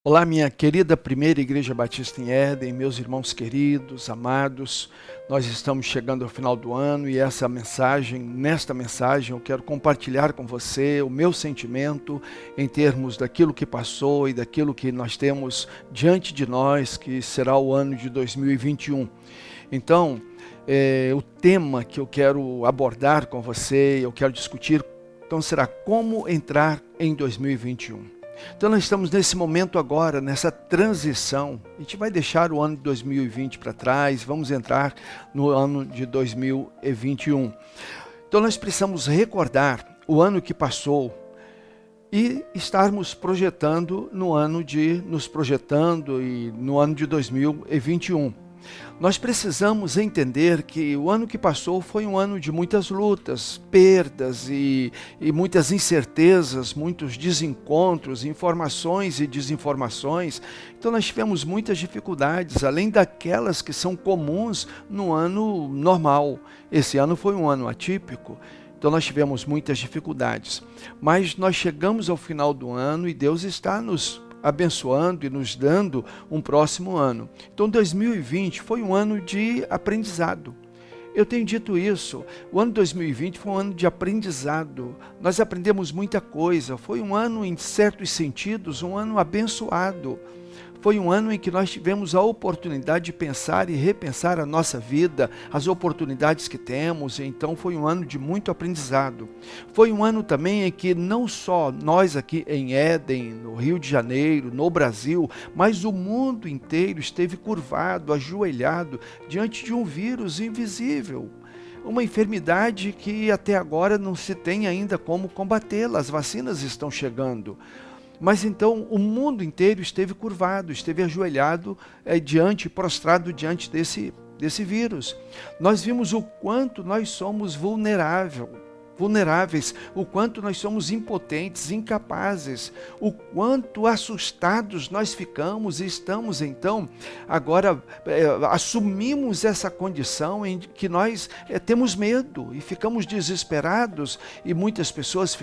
Olá, minha querida Primeira Igreja Batista em Éden, meus irmãos queridos, amados, nós estamos chegando ao final do ano e nesta mensagem eu quero compartilhar com você o meu sentimento em termos daquilo que passou e daquilo que nós temos diante de nós, que será o ano de 2021. Então, o tema que eu quero abordar com você, eu quero discutir, então será como entrar em 2021. Então nós estamos nesse momento agora, nessa transição. A gente vai deixar o ano de 2020 para trás, vamos entrar no ano de 2021. Então nós precisamos recordar o ano que passou e estarmos projetando no ano de 2021. Nós precisamos entender que o ano que passou foi um ano de muitas lutas, perdas e muitas incertezas, muitos desencontros, informações e desinformações. Então nós tivemos muitas dificuldades, além daquelas que são comuns no ano normal. Esse ano foi um ano atípico. Então nós tivemos muitas dificuldades, mas nós chegamos ao final do ano e Deus está nos abençoando e nos dando um próximo ano. Então 2020 foi um ano de aprendizado. Eu tenho dito isso, o ano 2020 foi um ano de aprendizado. Nós aprendemos muita coisa, foi um ano em certos sentidos, um ano abençoado. Foi um ano em que nós tivemos a oportunidade de pensar e repensar a nossa vida, as oportunidades que temos, então foi um ano de muito aprendizado. Foi um ano também em que não só nós aqui em Éden, no Rio de Janeiro, no Brasil, mas o mundo inteiro esteve curvado, ajoelhado, diante de um vírus invisível. Uma enfermidade que até agora não se tem ainda como combatê-la, as vacinas estão chegando. Mas então o mundo inteiro esteve curvado, esteve ajoelhado, prostrado diante desse vírus. Nós vimos o quanto nós somos vulneráveis, o quanto nós somos impotentes, incapazes, o quanto assustados nós ficamos e estamos então, agora assumimos essa condição em que nós temos medo e ficamos desesperados e muitas pessoas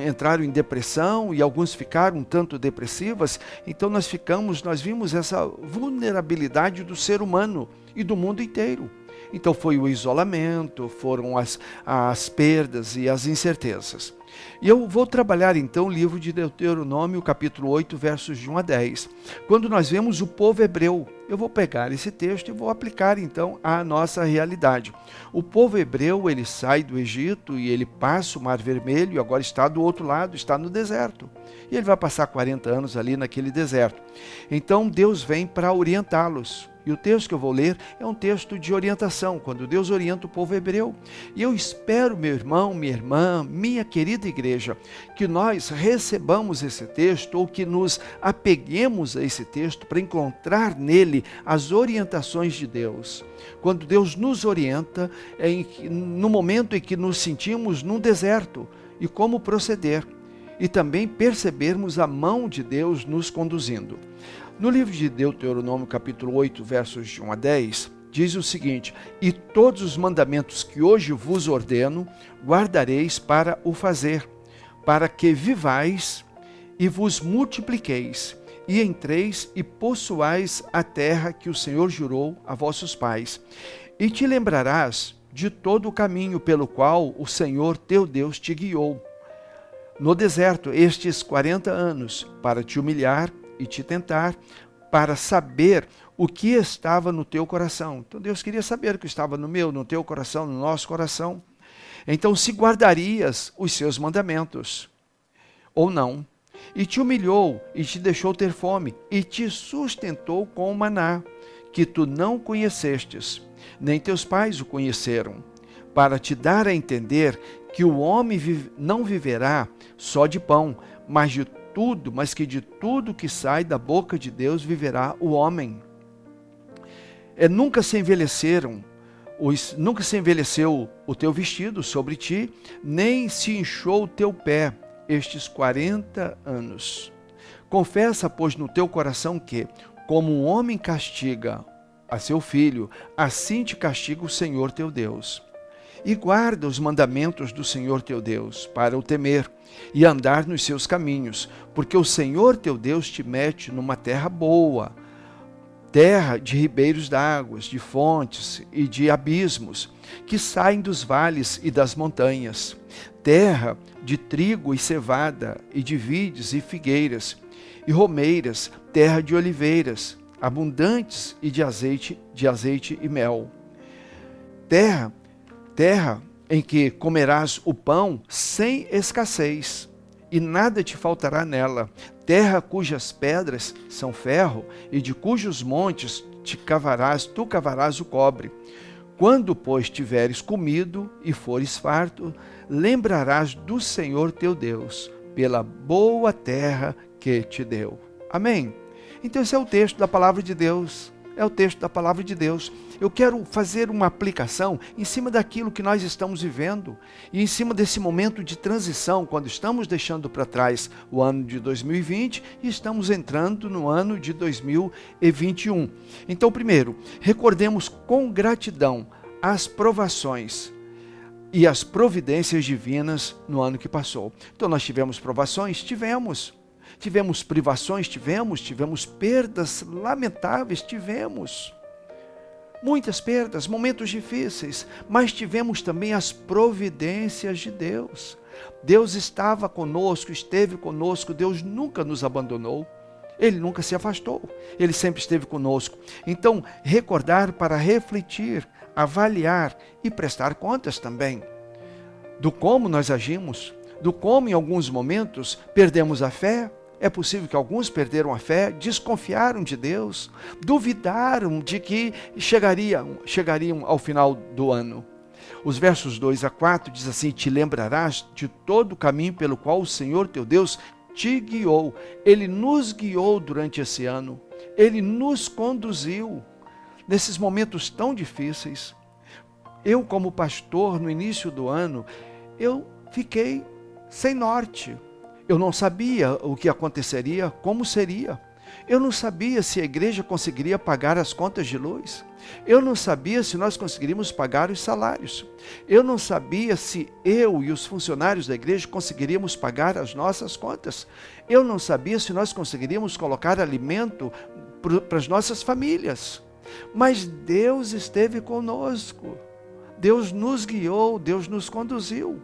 entraram em depressão e alguns ficaram um tanto depressivas. Então nós vimos essa vulnerabilidade do ser humano e do mundo inteiro. Então foi o isolamento, foram as perdas e as incertezas. E eu vou trabalhar então o livro de Deuteronômio, capítulo 8, versos de 1 a 10. Quando nós vemos o povo hebreu, eu vou pegar esse texto e vou aplicar então à nossa realidade. O povo hebreu, ele sai do Egito e ele passa o Mar Vermelho e agora está do outro lado, está no deserto. E ele vai passar 40 anos ali naquele deserto. Então Deus vem para orientá-los. E o texto que eu vou ler é um texto de orientação, quando Deus orienta o povo hebreu. E eu espero, meu irmão, minha irmã, minha querida igreja, que nós recebamos esse texto ou que nos apeguemos a esse texto para encontrar nele as orientações de Deus. Quando Deus nos orienta, no momento em que nos sentimos num deserto e como proceder. E também percebermos a mão de Deus nos conduzindo. No livro de Deuteronômio, capítulo 8, versos de 1 a 10, diz o seguinte: E todos os mandamentos que hoje vos ordeno, guardareis para o fazer, para que vivais e vos multipliqueis, e entreis e possuais a terra que o Senhor jurou a vossos pais. E te lembrarás de todo o caminho pelo qual o Senhor teu Deus te guiou no deserto estes 40 anos, para te humilhar e te tentar, para saber o que estava no teu coração. Então Deus queria saber o que estava no teu coração, no nosso coração. Então se guardarias os seus mandamentos, ou não. E te humilhou, e te deixou ter fome, e te sustentou com o maná, que tu não conhecestes, nem teus pais o conheceram, para te dar a entender que o homem não viverá só de pão, mas que de tudo que sai da boca de Deus viverá o homem. Nunca se envelheceu o teu vestido sobre ti, nem se inchou o teu pé estes 40 anos. Confessa, pois, no teu coração que, como um homem castiga a seu filho, assim te castiga o Senhor teu Deus. e guarda os mandamentos do Senhor teu Deus, para o temer e andar nos seus caminhos, porque o Senhor teu Deus te mete numa terra boa, terra de ribeiros d'águas, de fontes e de abismos, que saem dos vales e das montanhas, terra de trigo e cevada, e de vides e figueiras, e romeiras, terra de oliveiras, abundantes e de azeite e mel. Terra em que comerás o pão sem escassez, e nada te faltará nela. Terra cujas pedras são ferro, e de cujos montes tu cavarás o cobre. Quando, pois, tiveres comido e fores farto, lembrarás do Senhor teu Deus, pela boa terra que te deu. Amém? Então esse é o texto da palavra de Deus. É o texto da palavra de Deus. Eu quero fazer uma aplicação em cima daquilo que nós estamos vivendo e em cima desse momento de transição, quando estamos deixando para trás o ano de 2020 e estamos entrando no ano de 2021. Então, primeiro, recordemos com gratidão as provações e as providências divinas no ano que passou. Então, nós tivemos provações? Tivemos privações? Tivemos perdas lamentáveis? Tivemos muitas perdas, momentos difíceis, mas tivemos também as providências de Deus. Deus estava conosco, esteve conosco, Deus nunca nos abandonou, Ele nunca se afastou, Ele sempre esteve conosco. Então, recordar para refletir, avaliar e prestar contas também do como nós agimos, do como em alguns momentos perdemos a fé. É possível que alguns perderam a fé, desconfiaram de Deus, duvidaram de que chegariam ao final do ano. Os versos 2 a 4 diz assim: te lembrarás de todo o caminho pelo qual o Senhor teu Deus te guiou. Ele nos guiou durante esse ano. Ele nos conduziu nesses momentos tão difíceis. Eu, como pastor, no início do ano, eu fiquei sem norte. Eu não sabia o que aconteceria, como seria. Eu não sabia se a igreja conseguiria pagar as contas de luz. Eu não sabia se nós conseguiríamos pagar os salários. Eu não sabia se eu e os funcionários da igreja conseguiríamos pagar as nossas contas. Eu não sabia se nós conseguiríamos colocar alimento para as nossas famílias. Mas Deus esteve conosco. Deus nos guiou, Deus nos conduziu.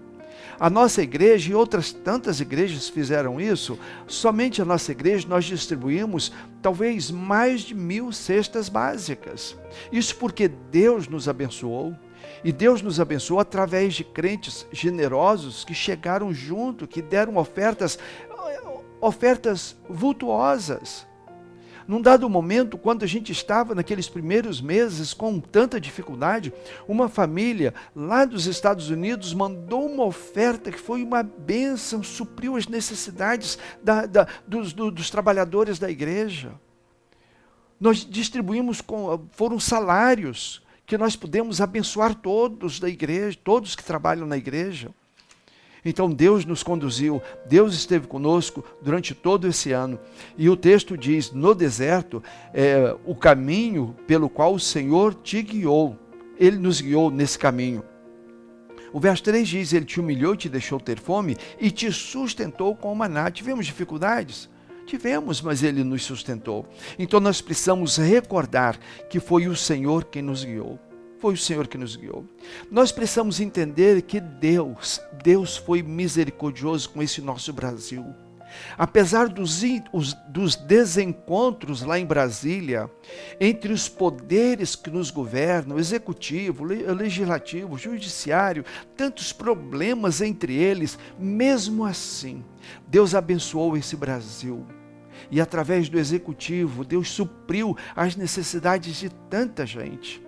A nossa igreja e outras tantas igrejas fizeram isso. Somente a nossa igreja nós distribuímos talvez mais de 1000 cestas básicas. Isso porque Deus nos abençoou. E Deus nos abençoou através de crentes generosos que chegaram junto, que deram ofertas vultuosas. Num dado momento, quando a gente estava naqueles primeiros meses com tanta dificuldade, uma família lá dos Estados Unidos mandou uma oferta que foi uma bênção, supriu as necessidades dos trabalhadores da igreja. Nós distribuímos, foram salários que nós pudemos abençoar todos da igreja, todos que trabalham na igreja. Então Deus nos conduziu, Deus esteve conosco durante todo esse ano. E o texto diz, no deserto, o caminho pelo qual o Senhor te guiou. Ele nos guiou nesse caminho. O verso 3 diz, Ele te humilhou e te deixou ter fome e te sustentou com o maná. Tivemos dificuldades? Tivemos, mas Ele nos sustentou. Então nós precisamos recordar que foi o Senhor quem nos guiou. Foi o Senhor que nos guiou. Nós precisamos entender que Deus foi misericordioso com esse nosso Brasil. Apesar dos desencontros lá em Brasília, entre os poderes que nos governam, executivo, legislativo, judiciário, tantos problemas entre eles, mesmo assim, Deus abençoou esse Brasil. E através do executivo, Deus supriu as necessidades de tanta gente.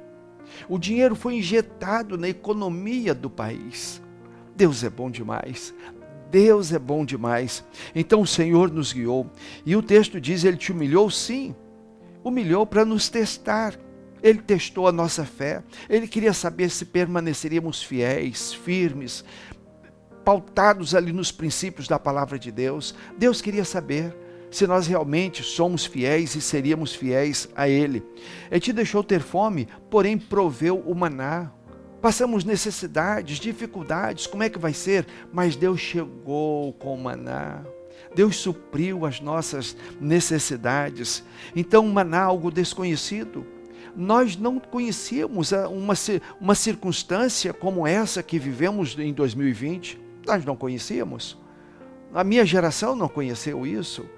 O dinheiro foi injetado na economia do país. Deus é bom demais. Deus é bom demais. Então o Senhor nos guiou. E o texto diz, Ele te humilhou, sim. Humilhou para nos testar. Ele testou a nossa fé. Ele queria saber se permaneceríamos fiéis, firmes, pautados ali nos princípios da palavra de Deus. Deus queria saber se nós realmente somos fiéis e seríamos fiéis a Ele. Ele te deixou ter fome, porém proveu o maná. Passamos necessidades, dificuldades, como é que vai ser? Mas Deus chegou com o maná. Deus supriu as nossas necessidades. Então o maná, algo desconhecido. Nós não conhecíamos uma circunstância como essa que vivemos em 2020. Nós não conhecíamos. A minha geração não conheceu isso.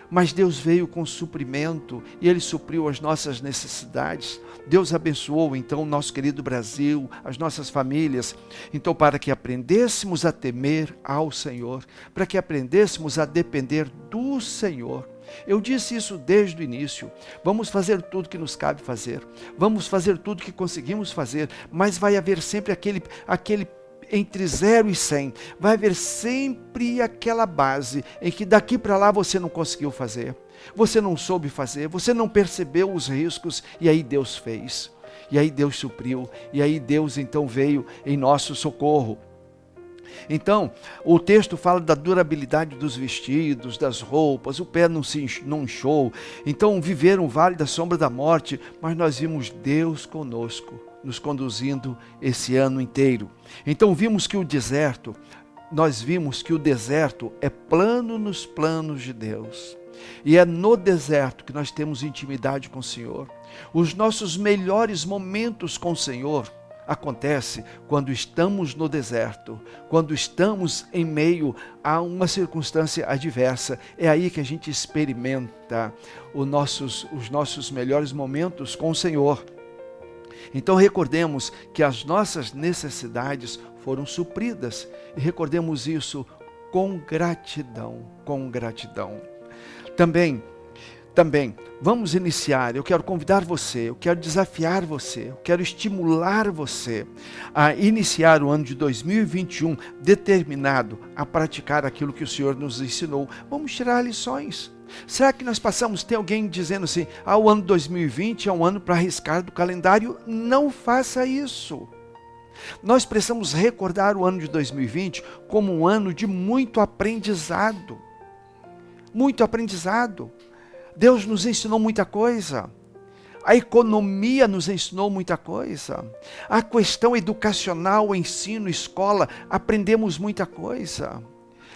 Mas Deus veio com suprimento e Ele supriu as nossas necessidades. Deus abençoou então o nosso querido Brasil, as nossas famílias. Então, para que aprendêssemos a temer ao Senhor, para que aprendêssemos a depender do Senhor. Eu disse isso desde o início. Vamos fazer tudo que nos cabe fazer. Vamos fazer tudo que conseguimos fazer, mas vai haver sempre aquele entre 0 e 100, vai haver sempre aquela base em que daqui para lá você não conseguiu fazer, você não soube fazer, você não percebeu os riscos, e aí Deus fez, e aí Deus supriu, e aí Deus então veio em nosso socorro. Então, o texto fala da durabilidade dos vestidos, das roupas, o pé não inchou. Então, viveram o vale da sombra da morte, mas nós vimos Deus conosco, nos conduzindo esse ano inteiro. Então, nós vimos que o deserto é plano nos planos de Deus. E é no deserto que nós temos intimidade com o Senhor. Os nossos melhores momentos com o Senhor acontece quando estamos no deserto, quando estamos em meio a uma circunstância adversa. É aí que a gente experimenta os nossos melhores momentos com o Senhor. Então recordemos que as nossas necessidades foram supridas e recordemos isso com gratidão, com gratidão. Também, vamos iniciar, eu quero convidar você, eu quero desafiar você, eu quero estimular você a iniciar o ano de 2021 determinado a praticar aquilo que o Senhor nos ensinou. Vamos tirar lições. Será que nós tem alguém dizendo assim, o ano 2020 é um ano para arriscar do calendário? Não faça isso. Nós precisamos recordar o ano de 2020 como um ano de muito aprendizado. Muito aprendizado. Deus nos ensinou muita coisa. A economia nos ensinou muita coisa. A questão educacional, ensino, escola, aprendemos muita coisa.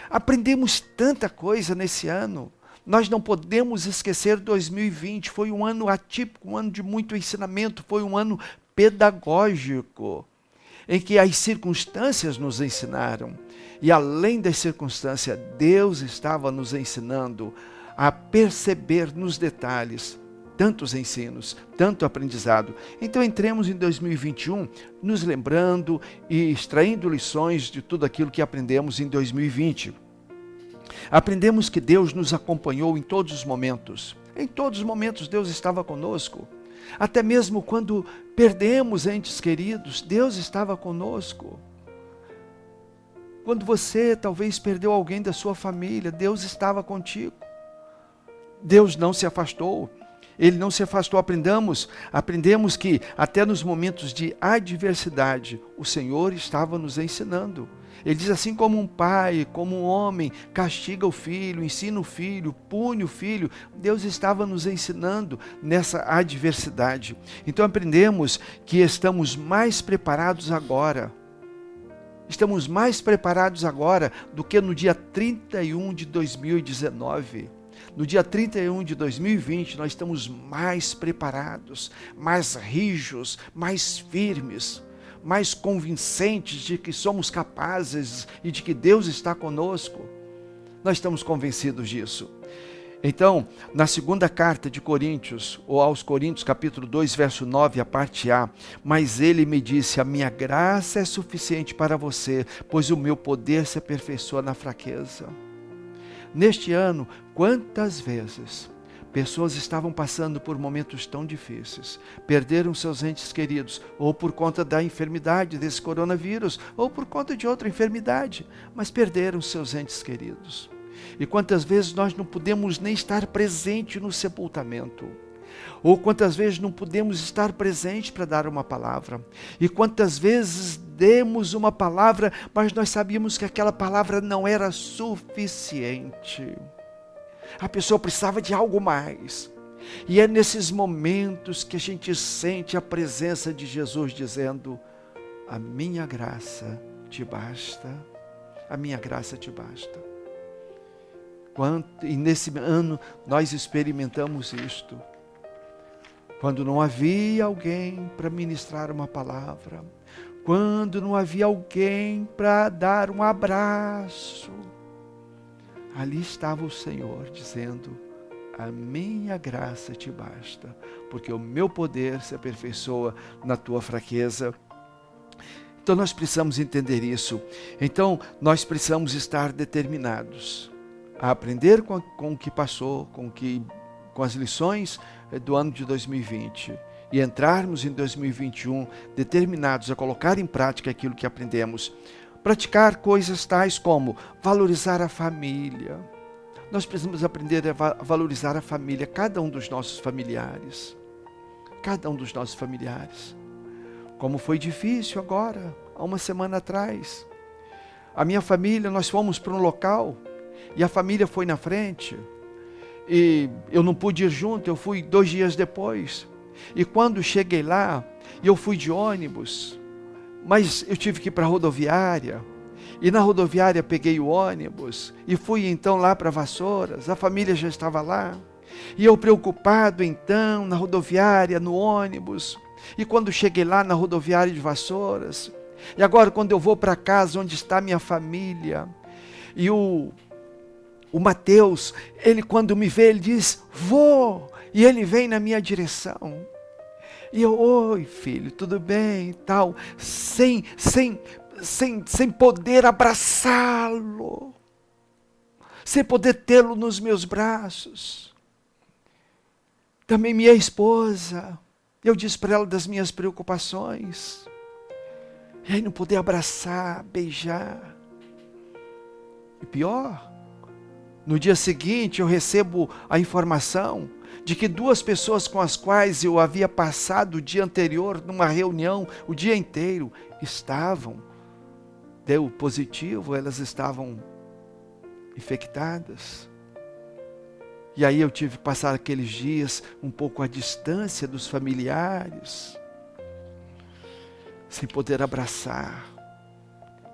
Aprendemos tanta coisa nesse ano. Nós não podemos esquecer 2020. Foi um ano atípico, um ano de muito ensinamento, foi um ano pedagógico, em que as circunstâncias nos ensinaram. E além das circunstâncias, Deus estava nos ensinando a perceber nos detalhes tantos ensinos, tanto aprendizado. Então entremos em 2021 nos lembrando e extraindo lições de tudo aquilo que aprendemos em 2020. Aprendemos que Deus nos acompanhou em todos os momentos. Em todos os momentos Deus estava conosco. Até mesmo quando perdemos entes queridos, Deus estava conosco. Quando você talvez perdeu alguém da sua família, Deus estava contigo. Deus não se afastou. Ele não se afastou. Aprendemos que até nos momentos de adversidade, o Senhor estava nos ensinando. Ele diz assim, como um pai, como um homem, castiga o filho, ensina o filho, pune o filho. Deus estava nos ensinando nessa adversidade. Então aprendemos que estamos mais preparados agora. Estamos mais preparados agora do que no dia 31 de 2019. No dia 31 de 2020, nós estamos mais preparados, mais rijos, mais firmes, mais convincentes de que somos capazes e de que Deus está conosco. Nós estamos convencidos disso. Então, na segunda carta de Coríntios, ou aos Coríntios, capítulo 2, verso 9, a parte A, mas ele me disse, a minha graça é suficiente para você, pois o meu poder se aperfeiçoa na fraqueza. Neste ano, quantas vezes pessoas estavam passando por momentos tão difíceis, perderam seus entes queridos, ou por conta da enfermidade desse coronavírus, ou por conta de outra enfermidade, mas perderam seus entes queridos. E quantas vezes nós não podemos nem estar presente no sepultamento, ou quantas vezes não podemos estar presente para dar uma palavra, e quantas vezes demos uma palavra, mas nós sabíamos que aquela palavra não era suficiente. A pessoa precisava de algo mais. E é nesses momentos que a gente sente a presença de Jesus dizendo, a minha graça te basta. A minha graça te basta. E nesse ano nós experimentamos isto. Quando não havia alguém para ministrar uma palavra, quando não havia alguém para dar um abraço, ali estava o Senhor dizendo: a minha graça te basta, porque o meu poder se aperfeiçoa na tua fraqueza. Então nós precisamos entender isso. Então nós precisamos estar determinados a aprender com o que passou, com as lições do ano de 2020 e entrarmos em 2021 determinados a colocar em prática aquilo que aprendemos. Praticar coisas tais como valorizar a família. Nós precisamos aprender a valorizar a família, cada um dos nossos familiares. Cada um dos nossos familiares. Como foi difícil agora, há uma semana atrás. A minha família, nós fomos para um local e a família foi na frente. E eu não pude ir junto, eu fui 2 dias depois. E quando cheguei lá, eu fui de ônibus, mas eu tive que ir para a rodoviária. E na rodoviária peguei o ônibus e fui então lá para Vassouras, a família já estava lá. E eu preocupado então, na rodoviária, no ônibus. E quando cheguei lá na rodoviária de Vassouras, e agora quando eu vou para casa onde está minha família, e o Mateus, ele quando me vê, ele diz: vô, e ele vem na minha direção. E eu: oi filho, tudo bem e tal, sem poder abraçá-lo, sem poder tê-lo nos meus braços. Também minha esposa, eu disse para ela das minhas preocupações, e aí não poder abraçar, beijar. E pior, no dia seguinte eu recebo a informação de que 2 pessoas com as quais eu havia passado o dia anterior numa reunião, o dia inteiro, deu positivo, elas estavam infectadas. E aí eu tive que passar aqueles dias um pouco à distância dos familiares, sem poder abraçar.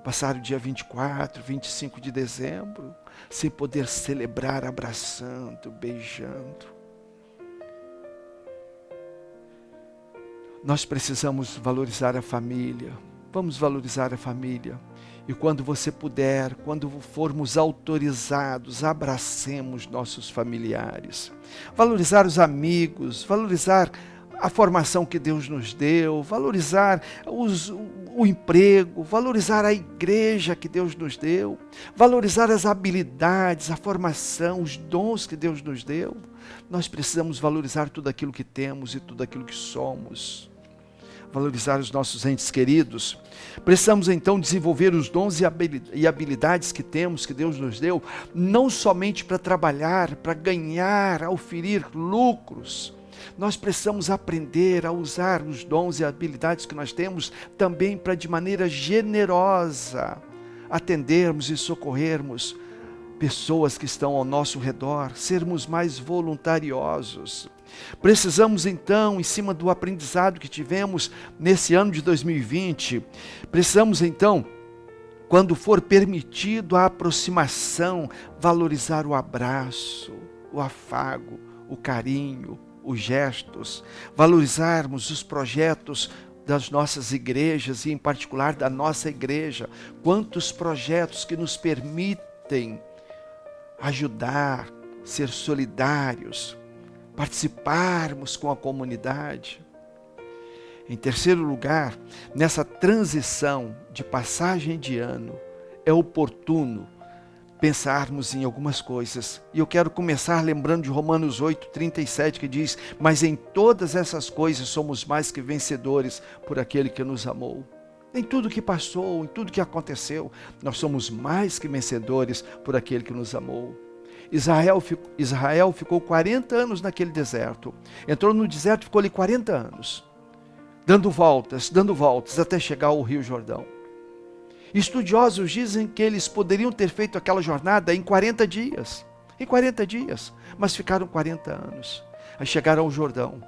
Passar o dia 24, 25 de dezembro, sem poder celebrar abraçando, beijando. Nós precisamos valorizar a família. Vamos valorizar a família. E quando você puder, quando formos autorizados, abracemos nossos familiares. Valorizar os amigos, valorizar a formação que Deus nos deu, valorizar o emprego, valorizar a igreja que Deus nos deu, valorizar as habilidades, a formação, os dons que Deus nos deu. Nós precisamos valorizar tudo aquilo que temos e tudo aquilo que somos. Valorizar os nossos entes queridos. Precisamos então desenvolver os dons e habilidades que temos, que Deus nos deu, não somente para trabalhar, para ganhar, auferir lucros. Nós precisamos aprender a usar os dons e habilidades que nós temos também para, de maneira generosa, atendermos e socorrermos pessoas que estão ao nosso redor, sermos mais voluntariosos. Precisamos então, em cima do aprendizado que tivemos nesse ano de 2020, precisamos então, quando for permitido a aproximação, valorizar o abraço, o afago, o carinho, os gestos, valorizarmos os projetos das nossas igrejas e em particular da nossa igreja. Quantos projetos que nos permitem ajudar, ser solidários, participarmos com a comunidade. Em terceiro lugar, nessa transição de passagem de ano, é oportuno pensarmos em algumas coisas. E eu quero começar lembrando de Romanos 8:37, que diz: mas em todas essas coisas somos mais que vencedores por aquele que nos amou. Em tudo que passou, em tudo que aconteceu, nós somos mais que vencedores por aquele que nos amou. Israel ficou 40 anos naquele deserto. Entrou no deserto e ficou ali 40 anos. Dando voltas, até chegar ao Rio Jordão. Estudiosos dizem que eles poderiam ter feito aquela jornada em 40 dias. Em 40 dias. Mas ficaram 40 anos. Aí chegaram ao Jordão.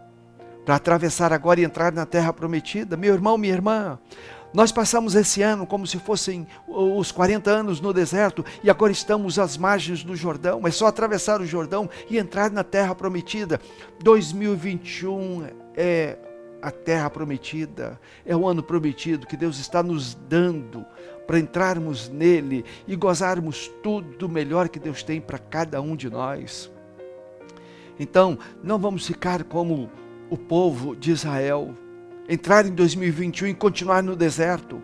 Para atravessar agora e entrar na terra prometida. Meu irmão, minha irmã, Nós passamos esse ano como se fossem os 40 anos no deserto e agora estamos às margens do Jordão. É só atravessar o Jordão e entrar na terra prometida. 2021 é a terra prometida, é o ano prometido que Deus está nos dando para entrarmos nele e gozarmos tudo do melhor que Deus tem para cada um de nós. Então, não vamos ficar como o povo de Israel, entrar em 2021 e continuar no deserto,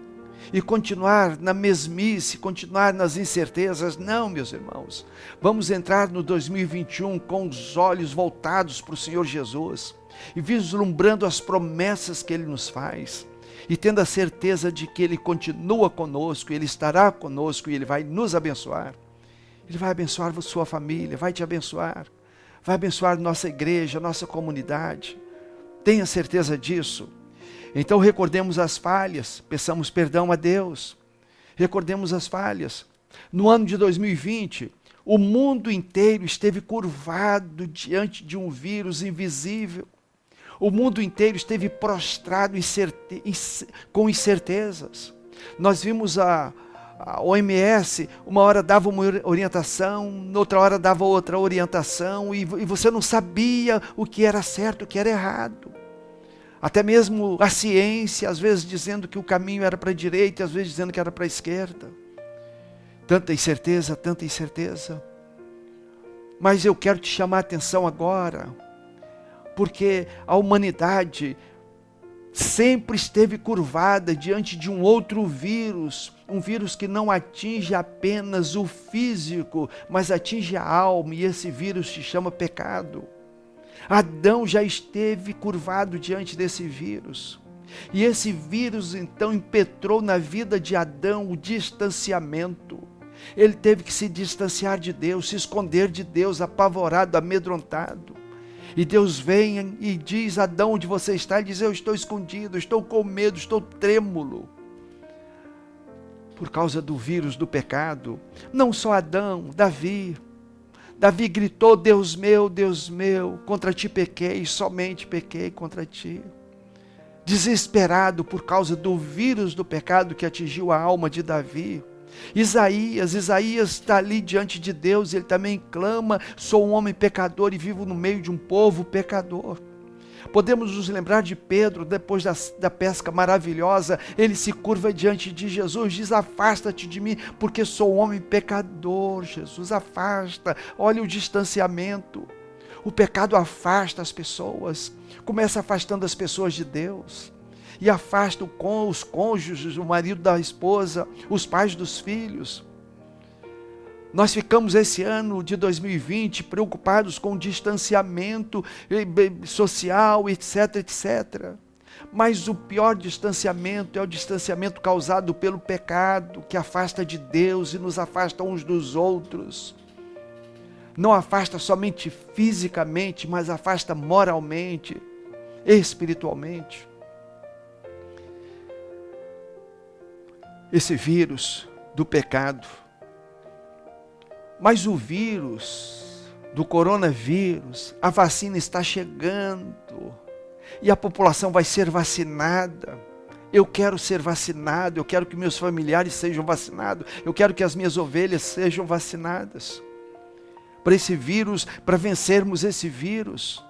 e continuar na mesmice, continuar nas incertezas. Não, meus irmãos, vamos entrar no 2021 com os olhos voltados para o Senhor Jesus, e vislumbrando as promessas que Ele nos faz, e tendo a certeza de que Ele continua conosco, Ele estará conosco e Ele vai nos abençoar. Ele vai abençoar a sua família, vai te abençoar, vai abençoar nossa igreja, nossa comunidade. Tenha certeza disso. Então recordemos as falhas, peçamos perdão a Deus, recordemos as falhas. No ano de 2020, o mundo inteiro esteve curvado diante de um vírus invisível. O mundo inteiro esteve prostrado com incertezas. Nós vimos a OMS, uma hora dava uma orientação, noutra hora dava outra orientação, e você não sabia o que era certo, o que era errado. Até mesmo a ciência, às vezes dizendo que o caminho era para a direita, às vezes dizendo que era para a esquerda. Tanta incerteza, tanta incerteza. Mas eu quero te chamar a atenção agora, porque a humanidade sempre esteve curvada diante de um outro vírus, um vírus que não atinge apenas o físico, mas atinge a alma, e esse vírus se chama pecado. Adão já esteve curvado diante desse vírus. E esse vírus então impetrou na vida de Adão o distanciamento. Ele teve que se distanciar de Deus, se esconder de Deus, apavorado, amedrontado. E Deus vem e diz: Adão, onde você está? Ele diz: eu estou escondido, estou com medo, estou trêmulo. Por causa do vírus do pecado. Não só Adão, Davi gritou: Deus meu, contra ti pequei, somente pequei contra ti. Desesperado por causa do vírus do pecado que atingiu a alma de Davi. Isaías está ali diante de Deus, ele também clama: sou um homem pecador e vivo no meio de um povo pecador. Podemos nos lembrar de Pedro, depois da pesca maravilhosa, ele se curva diante de Jesus, diz: afasta-te de mim, porque sou um homem pecador. Jesus, afasta. Olha o distanciamento. O pecado afasta as pessoas, começa afastando as pessoas de Deus, e afasta os cônjuges, o marido da esposa, os pais dos filhos. Nós ficamos esse ano de 2020 preocupados com o distanciamento social, etc, etc. Mas o pior distanciamento é o distanciamento causado pelo pecado, que afasta de Deus e nos afasta uns dos outros. Não afasta somente fisicamente, mas afasta moralmente, espiritualmente. Esse vírus do pecado. Mas o vírus do coronavírus, a vacina está chegando e a população vai ser vacinada. Eu quero ser vacinado, eu quero que meus familiares sejam vacinados, eu quero que as minhas ovelhas sejam vacinadas. Para esse vírus, para vencermos esse vírus.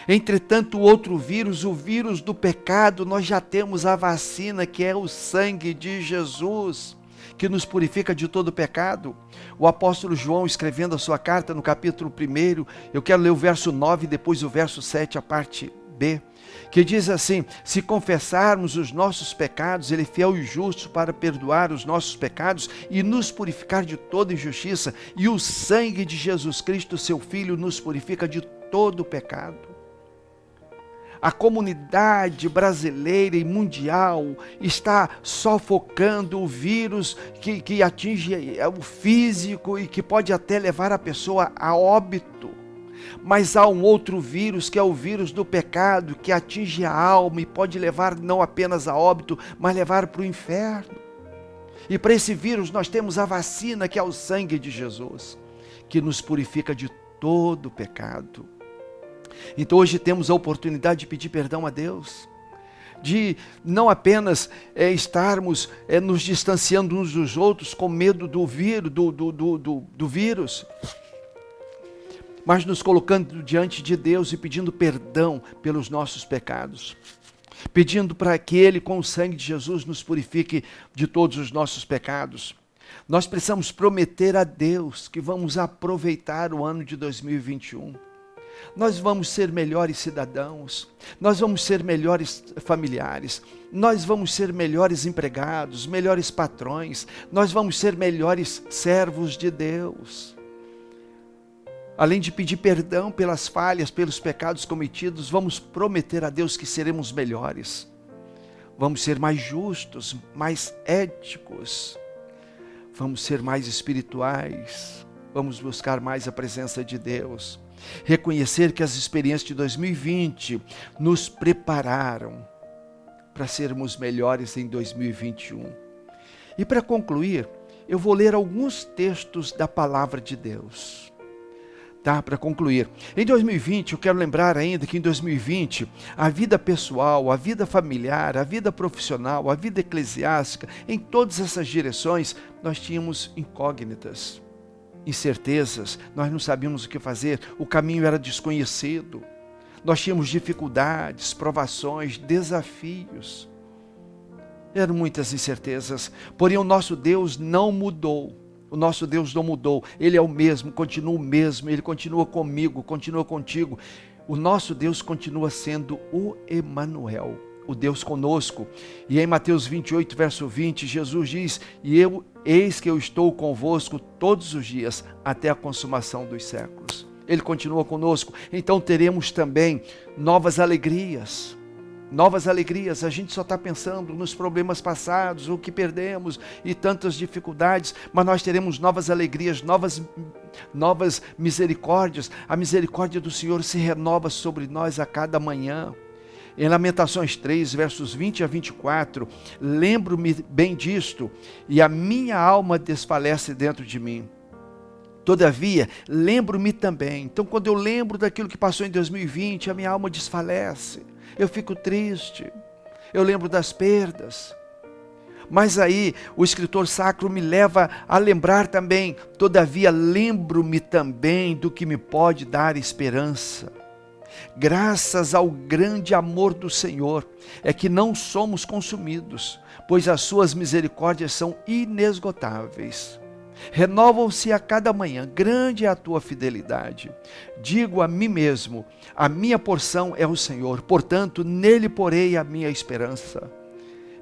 Entretanto, o outro vírus, o vírus do pecado, nós já temos a vacina, que é o sangue de Jesus, que nos purifica de todo pecado. O apóstolo João, escrevendo a sua carta no capítulo 1, eu quero ler o verso 9 e depois o verso 7, a parte B, que diz assim: se confessarmos os nossos pecados, Ele é fiel e justo para perdoar os nossos pecados e nos purificar de toda injustiça, e o sangue de Jesus Cristo, seu Filho, nos purifica de todo pecado. A comunidade brasileira e mundial está sufocando o vírus que atinge o físico e que pode até levar a pessoa a óbito. Mas há um outro vírus, que é o vírus do pecado, que atinge a alma e pode levar não apenas a óbito, mas levar para o inferno. E para esse vírus nós temos a vacina, que é o sangue de Jesus, que nos purifica de todo o pecado. Então hoje temos a oportunidade de pedir perdão a Deus, de não apenas estarmos nos distanciando uns dos outros com medo do vírus, mas nos colocando diante de Deus e pedindo perdão pelos nossos pecados. Pedindo para que Ele, com o sangue de Jesus, nos purifique de todos os nossos pecados. Nós precisamos prometer a Deus que vamos aproveitar o ano de 2021. Nós vamos ser melhores cidadãos, nós vamos ser melhores familiares, nós vamos ser melhores empregados, melhores patrões, nós vamos ser melhores servos de Deus. Além de pedir perdão pelas falhas, pelos pecados cometidos, vamos prometer a Deus que seremos melhores. Vamos ser mais justos, mais éticos, vamos ser mais espirituais, vamos buscar mais a presença de Deus. Reconhecer que as experiências de 2020 nos prepararam para sermos melhores em 2021. E para concluir, eu vou ler alguns textos da palavra de Deus. Tá? Para concluir. Em 2020, eu quero lembrar ainda que em 2020, a vida pessoal, a vida familiar, a vida profissional, a vida eclesiástica, em todas essas direções, nós tínhamos incógnitas. Incertezas, nós não sabíamos o que fazer, o caminho era desconhecido, nós tínhamos dificuldades, provações, desafios, eram muitas incertezas, porém o nosso Deus não mudou, Ele é o mesmo, Ele continua comigo, continua contigo, o nosso Deus continua sendo o Emanuel, o Deus conosco. E em Mateus 28, verso 20, Jesus diz: eis que eu estou convosco todos os dias, até a consumação dos séculos. Ele continua conosco, então teremos também novas alegrias. A gente só está pensando nos problemas passados, o que perdemos e tantas dificuldades, mas nós teremos novas alegrias, novas misericórdias. A misericórdia do Senhor se renova sobre nós a cada manhã. Em Lamentações 3, versos 20 a 24, lembro-me bem disto, e a minha alma desfalece dentro de mim. Todavia, lembro-me também. Então, quando eu lembro daquilo que passou em 2020, a minha alma desfalece. Eu fico triste. Eu lembro das perdas. Mas aí, o escritor sacro me leva a lembrar também. Todavia, lembro-me também do que me pode dar esperança. Graças ao grande amor do Senhor, é que não somos consumidos, pois as suas misericórdias são inesgotáveis. Renovam-se a cada manhã, grande é a tua fidelidade. Digo a mim mesmo, a minha porção é o Senhor, portanto, nele porei a minha esperança.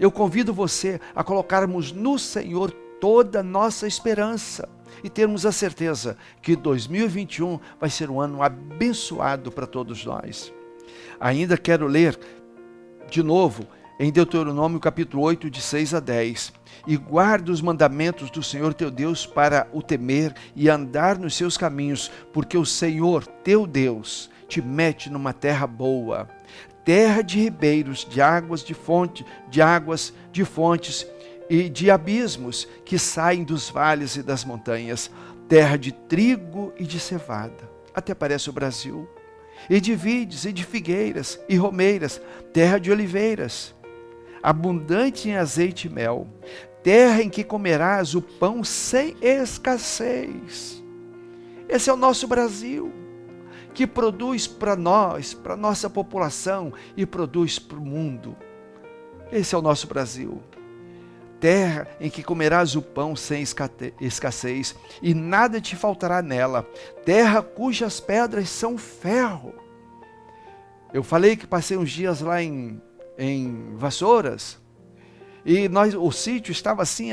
Eu convido você a colocarmos no Senhor toda a nossa esperança e termos a certeza que 2021 vai ser um ano abençoado para todos nós. Ainda quero ler de novo em Deuteronômio capítulo 8, de 6 a 10. E guarda os mandamentos do Senhor teu Deus para o temer e andar nos seus caminhos, porque o Senhor teu Deus te mete numa terra boa, terra de ribeiros, de águas de fontes e de abismos que saem dos vales e das montanhas, terra de trigo e de cevada. Até parece o Brasil. E de vides, e de figueiras, e romeiras, terra de oliveiras, abundante em azeite e mel, terra em que comerás o pão sem escassez. Esse é o nosso Brasil, que produz para nós, para a nossa população, e produz para o mundo. Esse é o nosso Brasil. Terra em que comerás o pão sem escassez, e nada te faltará nela. Terra cujas pedras são ferro. Eu falei que passei uns dias lá em Vassouras, e o sítio estava assim,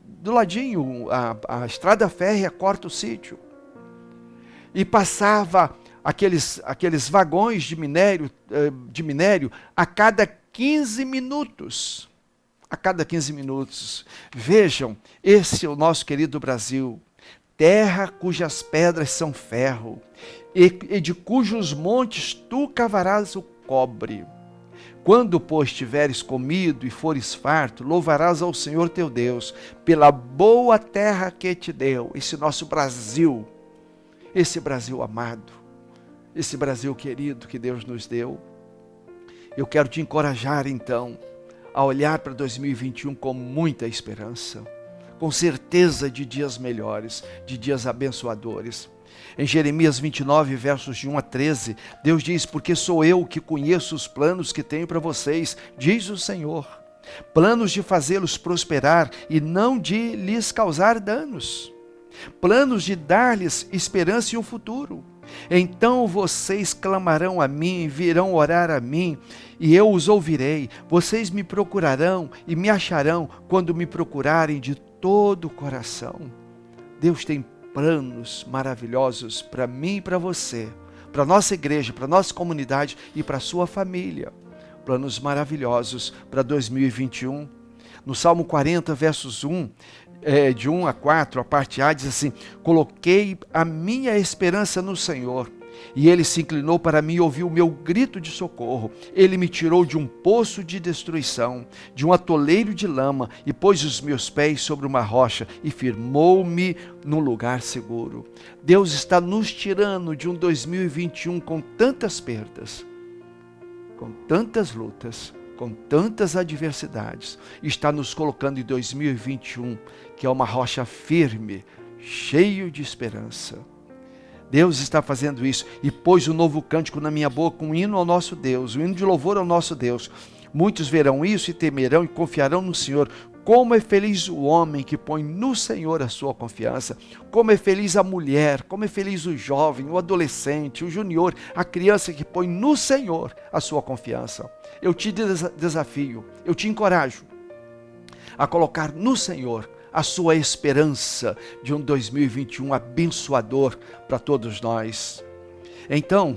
do ladinho, a estrada férrea corta o sítio. E passava aqueles vagões de minério a cada 15 minutos. A cada 15 minutos. Vejam, esse é o nosso querido Brasil. Terra cujas pedras são ferro, e de cujos montes tu cavarás o cobre. Quando, pois, tiveres comido e fores farto, louvarás ao Senhor teu Deus, pela boa terra que te deu. Esse nosso Brasil, esse Brasil amado, esse Brasil querido que Deus nos deu. Eu quero te encorajar então a olhar para 2021 com muita esperança, com certeza de dias melhores, de dias abençoadores. Em Jeremias 29, versos de 1 a 13, Deus diz: porque sou eu que conheço os planos que tenho para vocês, diz o Senhor, planos de fazê-los prosperar e não de lhes causar danos, planos de dar-lhes esperança e um futuro. Então vocês clamarão a mim, virão orar a mim, e eu os ouvirei. Vocês me procurarão e me acharão quando me procurarem de todo o coração. Deus tem planos maravilhosos para mim e para você, para a nossa igreja, para a nossa comunidade e para a sua família. Planos maravilhosos para 2021. No Salmo 40, versos 1, de 1 a 4, a parte A diz assim: coloquei a minha esperança no Senhor, e Ele se inclinou para mim e ouviu o meu grito de socorro. Ele me tirou de um poço de destruição, de um atoleiro de lama, e pôs os meus pés sobre uma rocha, e firmou-me num lugar seguro. Deus está nos tirando de um 2021 com tantas perdas, com tantas lutas, com tantas adversidades, está nos colocando em 2021, que é uma rocha firme, cheio de esperança. Deus está fazendo isso e pôs um novo cântico na minha boca, um hino ao nosso Deus, um hino de louvor ao nosso Deus. Muitos verão isso e temerão e confiarão no Senhor. Como é feliz o homem que põe no Senhor a sua confiança. Como é feliz a mulher, como é feliz o jovem, o adolescente, o junior, a criança que põe no Senhor a sua confiança. Eu te desafio, eu te encorajo a colocar no Senhor a sua esperança de um 2021 abençoador para todos nós. Então,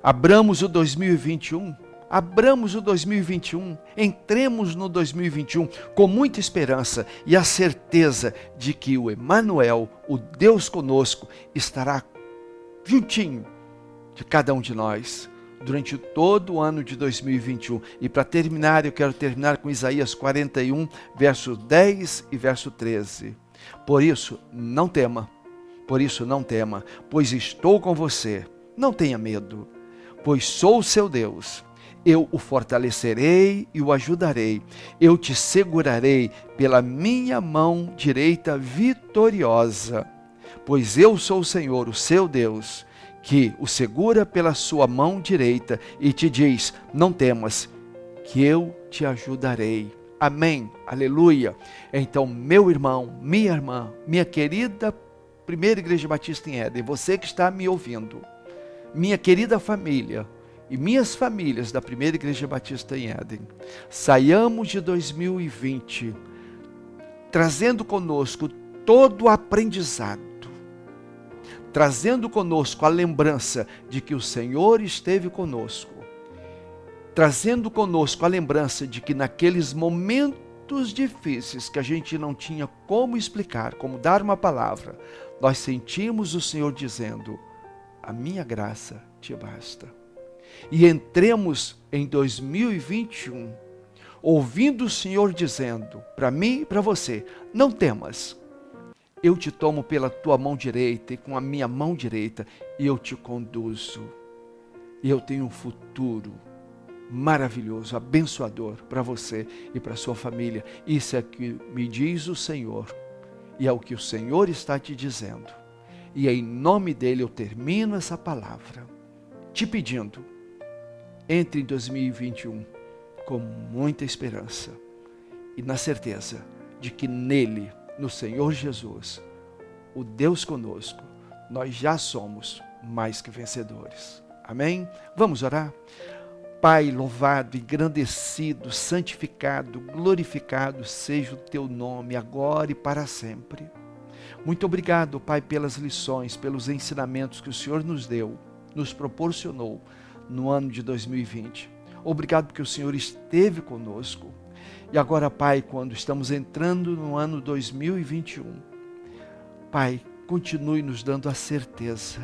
abramos o 2021. Abramos o 2021, entremos no 2021 com muita esperança e a certeza de que o Emanuel, o Deus conosco, estará juntinho de cada um de nós durante todo o ano de 2021. E para terminar, eu quero terminar com Isaías 41, verso 10 e verso 13. Por isso, não tema, pois estou com você. Não tenha medo, pois sou o seu Deus. Eu o fortalecerei e o ajudarei. Eu te segurarei pela minha mão direita vitoriosa. Pois eu sou o Senhor, o seu Deus, que o segura pela sua mão direita e te diz: não temas, que eu te ajudarei. Amém, aleluia. Então, meu irmão, minha irmã, minha querida Primeira Igreja Batista em Éden, você que está me ouvindo, minha querida família, e minhas famílias da Primeira Igreja Batista em Éden, saiamos de 2020 trazendo conosco todo o aprendizado, trazendo conosco a lembrança de que o Senhor esteve conosco, trazendo conosco a lembrança de que naqueles momentos difíceis que a gente não tinha como explicar, como dar uma palavra, nós sentimos o Senhor dizendo: a minha graça te basta. E entremos em 2021 ouvindo o Senhor dizendo para mim e para você: não temas, eu te tomo pela tua mão direita e com a minha mão direita e eu te conduzo. E eu tenho um futuro maravilhoso, abençoador para você e para sua família. Isso é o que me diz o Senhor e é o que o Senhor está te dizendo. E em nome dele eu termino essa palavra te pedindo: entre em 2021 com muita esperança e na certeza de que nele, no Senhor Jesus, o Deus conosco, nós já somos mais que vencedores. Amém? Vamos orar? Pai, louvado, engrandecido, santificado, glorificado seja o teu nome agora e para sempre. Muito obrigado, Pai, pelas lições, pelos ensinamentos que o Senhor nos deu, nos proporcionou no ano de 2020. Obrigado porque o Senhor esteve conosco. E agora, Pai, quando estamos entrando no ano 2021, Pai, continue nos dando a certeza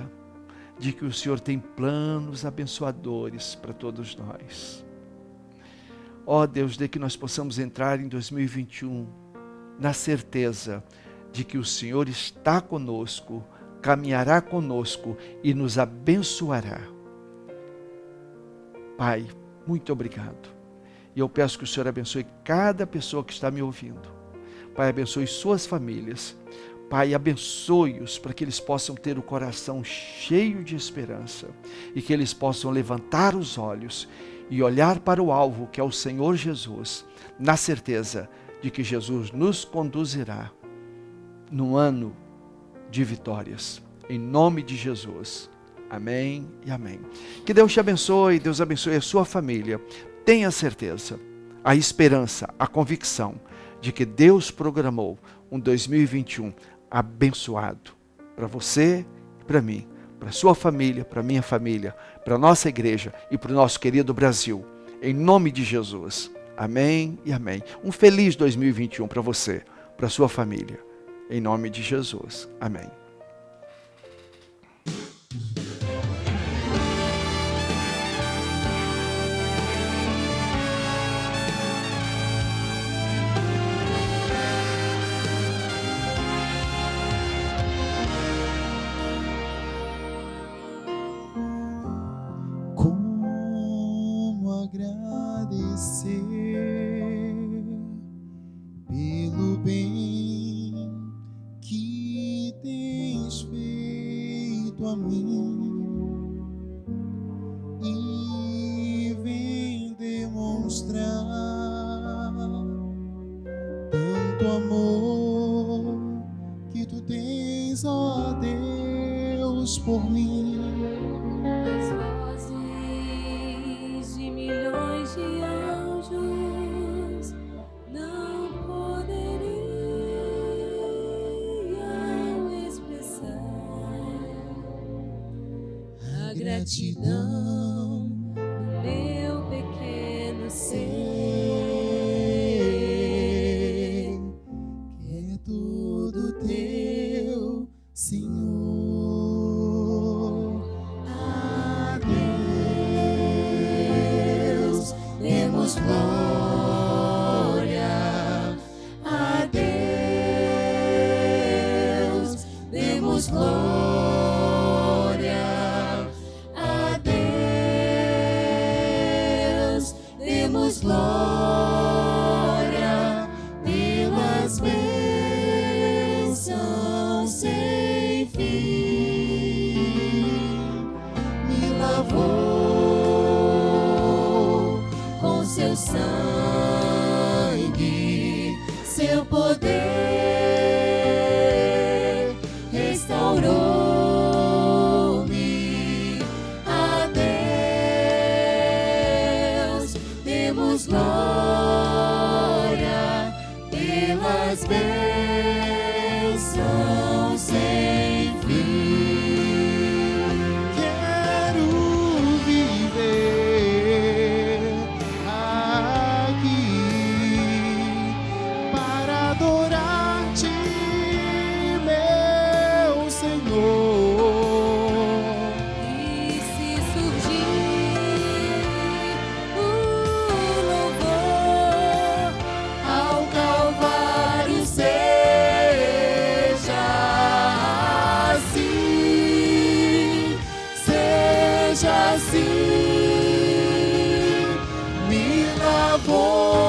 de que o Senhor tem planos abençoadores para todos nós. Ó Deus, de que nós possamos entrar em 2021 na certeza de que o Senhor está conosco, caminhará conosco e nos abençoará. Pai, muito obrigado. E eu peço que o Senhor abençoe cada pessoa que está me ouvindo. Pai, abençoe suas famílias. Pai, abençoe-os para que eles possam ter o coração cheio de esperança e que eles possam levantar os olhos e olhar para o alvo, que é o Senhor Jesus, na certeza de que Jesus nos conduzirá num ano de vitórias. Em nome de Jesus. Amém e amém. Que Deus te abençoe, Deus abençoe a sua família. Tenha certeza, a esperança, a convicção de que Deus programou um 2021 abençoado para você e para mim, para a sua família, para a minha família, para a nossa igreja e para o nosso querido Brasil. Em nome de Jesus. Amém e amém. Um feliz 2021 para você, para a sua família. Em nome de Jesus. Amém. Agradecer pelo bem que tens feito a mim e vem demonstrar tanto amor que tu tens, ó Deus, por mim. De anjos não poderiam expressar a gratidão do meu pequeno ser, que é tudo teu, Senhor. Demos glória a Deus, demos glória a Deus, demos glória pelas bênçãos sem fim. Me lavou seu sangue, seu poder restaurou-me a Deus. Demos glória pelas bênçãos sem fim. Quero viver para adorar-te, meu Senhor. E se surgir o louvor Ao Calvário, seja assim, me lavou.